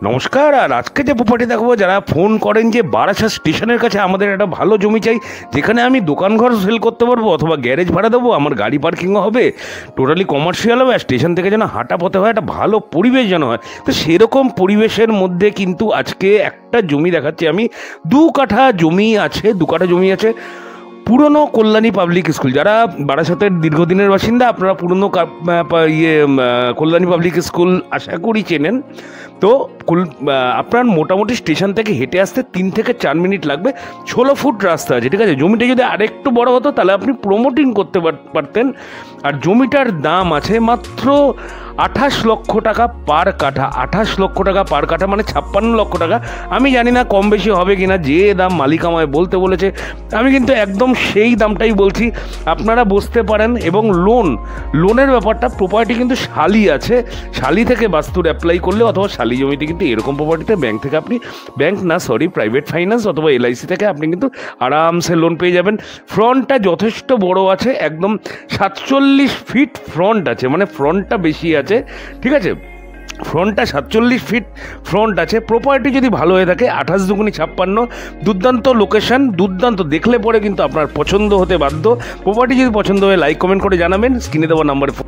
নমস্কার। আর আজকে যে প্রপার্টি দেখাবো, যারা ফোন করেন যে বারাসাত স্টেশনের কাছে আমাদের একটা ভালো জমি চাই, যেখানে আমি দোকানঘর সেল করতে পারবো অথবা গ্যারেজ ভাড়া দেবো, আমার গাড়ি পার্কিংও হবে, টোটালি কমার্শিয়াল হবে, আর স্টেশন থেকে যেন হাঁটা পথে হয়, একটা ভালো পরিবেশ যেন হয়। তো সেরকম পরিবেশের মধ্যে কিন্তু আজকে একটা জমি দেখাচ্ছি আমি। 2 কাঠা জমি আছে, 2 কাঠা জমি আছে পুরনো কল্যাণী পাবলিক স্কুল। যারা বারাসাতের দীর্ঘদিনের বাসিন্দা, আপনারা পুরনো কল্যাণী পাবলিক স্কুল আশা করি চেনেন। তো আপনার মোটামুটি স্টেশন থেকে হেঁটে আসতে 3 থেকে 4 মিনিট লাগবে। 16 ফুট রাস্তা আছে, ঠিক আছে। জমিটা যদি আরেকটু বড় হতো তাহলে আপনি প্রমোটিং করতে পারতেন। আর জমিটার দাম আছে মাত্র 28 লক্ষ টাকা পার কাঠা। 28 লক্ষ টাকা পার কাঠা মানে 56 লক্ষ টাকা। আমি জানি না কম বেশি হবে কিনা, যে দাম মালিক আমায় বলতে বলেছে আমি কিন্তু একদম সেই দামটাই বলছি। আপনারা বসতে পারেন। এবং লোনের ব্যাপারটা, প্রপার্টি কিন্তু শালি আছে, শালি থেকে বাস্তুর অ্যাপ্লাই করলে অথবা শালি জমিতে কিন্তু এরকম প্রপার্টিতে প্রাইভেট ফাইন্যান্স অথবা LIC থেকে আপনি কিন্তু আরামসে লোন পেয়ে যাবেন। ফ্রন্টটা যথেষ্ট বড় আছে, একদম 47 ফিট ফ্রন্ট আছে, মানে ফ্রন্টটা বেশি আছে, ঠিক আছে। ফ্রন্টটা 47 ফিট ফ্রন্ট আছে। প্রপার্টি যদি ভালো হয়ে থাকে, 28 দুগুনি 56, দুর্দান্ত লোকেশন, দুর্দান্ত। দেখলে পরে কিন্তু আপনার পছন্দ হতে বাধ্য। প্রপার্টি যদি পছন্দ হয় লাইক কমেন্ট করে জানাবেন, স্ক্রিনে দেওয়া নাম্বারে